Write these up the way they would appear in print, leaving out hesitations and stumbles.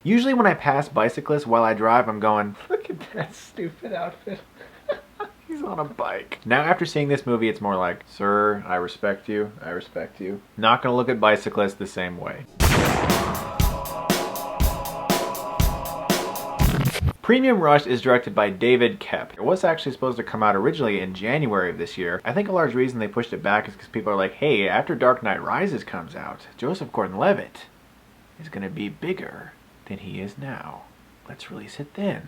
Usually when I pass bicyclists while I drive, I'm going, look at that stupid outfit. He's on a bike. Now after seeing this movie, it's more like, sir, I respect you. I respect you. Not gonna look at bicyclists the same way. Premium Rush is directed by David Koepp. It was actually supposed to come out originally in January of this year. I think a large reason they pushed it back is because people are like, hey, after Dark Knight Rises comes out, Joseph Gordon-Levitt is gonna be bigger than he is now. Let's release it then.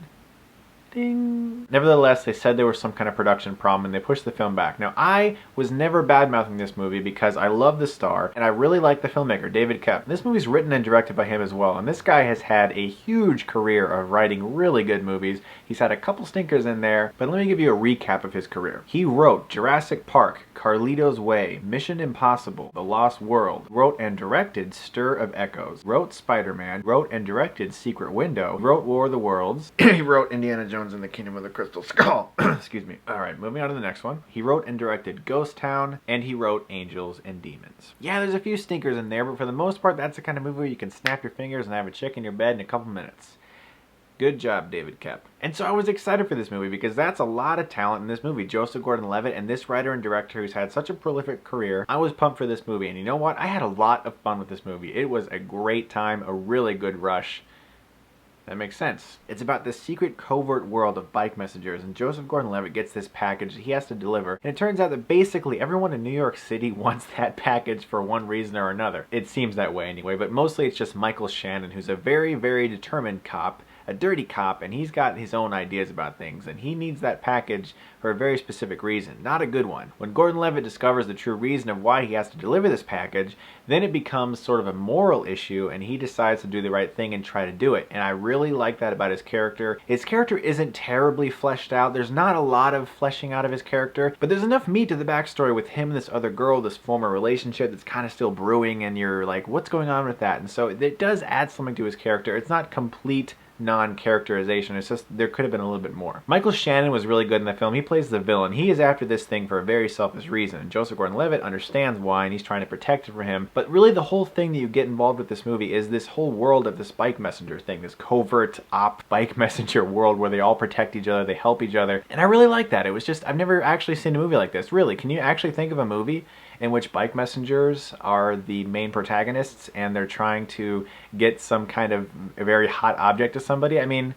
Ding. Nevertheless, they said there was some kind of production problem and they pushed the film back. Now, I was never bad-mouthing this movie because I love the star and I really like the filmmaker, David Koepp. This movie's written and directed by him as well, and this guy has had a huge career of writing really good movies. He's had a couple stinkers in there, but let me give you a recap of his career. He wrote Jurassic Park, Carlito's Way, Mission Impossible, The Lost World, wrote and directed Stir of Echoes, wrote Spider-Man, wrote and directed Secret Window, wrote War of the Worlds, he wrote Indiana Jones and the Kingdom of the Crystal Skull. Excuse me. Alright, moving on to the next one. He wrote and directed Ghost Town, and he wrote Angels and Demons. Yeah, there's a few stinkers in there, but for the most part, that's the kind of movie where you can snap your fingers and have a chick in your bed in a couple minutes. Good job, David Koepp. And so I was excited for this movie because that's a lot of talent in this movie. Joseph Gordon-Levitt and this writer and director who's had such a prolific career. I was pumped for this movie, and you know what? I had a lot of fun with this movie. It was a great time, a really good rush. That makes sense. It's about this secret covert world of bike messengers, and Joseph Gordon-Levitt gets this package that he has to deliver, and it turns out that basically everyone in New York City wants that package for one reason or another. It seems that way anyway, but mostly it's just Michael Shannon, who's a very, very determined cop, a dirty cop, and he's got his own ideas about things, and he needs that package for a very specific reason, not a good one. When Gordon-Levitt discovers the true reason of why he has to deliver this package, then it becomes sort of a moral issue, and he decides to do the right thing and try to do it. And I really like that about his character. His character isn't terribly fleshed out. There's not a lot of fleshing out of his character, but there's enough meat to the backstory with him and this other girl, this former relationship that's kind of still brewing, and you're like, what's going on with that? And so it does add something to his character. It's not complete non-characterization. It's just there could have been a little bit more. Michael Shannon was really good in the film. He plays the villain. He is after this thing for a very selfish reason. Joseph Gordon-Levitt understands why, and he's trying to protect it for him. But really the whole thing that you get involved with this movie is this whole world of this bike messenger thing, this covert op bike messenger world where they all protect each other, they help each other. And I really like that. It was just, I've never actually seen a movie like this. Really, can you actually think of a movie in which bike messengers are the main protagonists and they're trying to get some kind of a very hot object to somebody? I mean,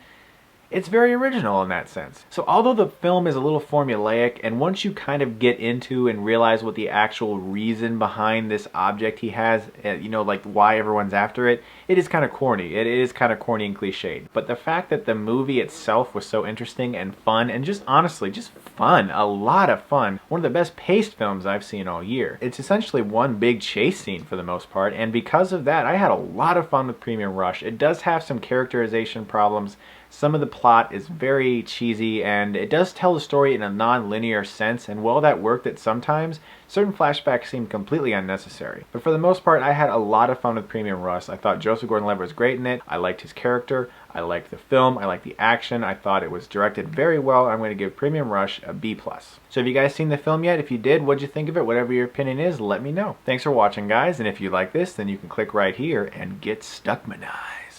it's very original in that sense. So although the film is a little formulaic, and once you kind of get into and realize what the actual reason behind this object he has, you know, like why everyone's after it, it is kind of corny. It is kind of corny and cliched. But the fact that the movie itself was so interesting and fun, and just honestly, just fun, a lot of fun. One of the best paced films I've seen all year. It's essentially one big chase scene for the most part, and because of that, I had a lot of fun with Premium Rush. It does have some characterization problems. Some of the plot is very cheesy, and it does tell the story in a non-linear sense, and while that worked at sometimes, certain flashbacks seem completely unnecessary. But for the most part, I had a lot of fun with Premium Rush. I thought Joseph Gordon-Levitt was great in it. I liked his character. I liked the film. I liked the action. I thought it was directed very well. I'm going to give Premium Rush a B+. So have you guys seen the film yet? If you did, what'd you think of it? Whatever your opinion is, let me know. Thanks for watching, guys, and if you like this, then you can click right here and get Stuckmanized.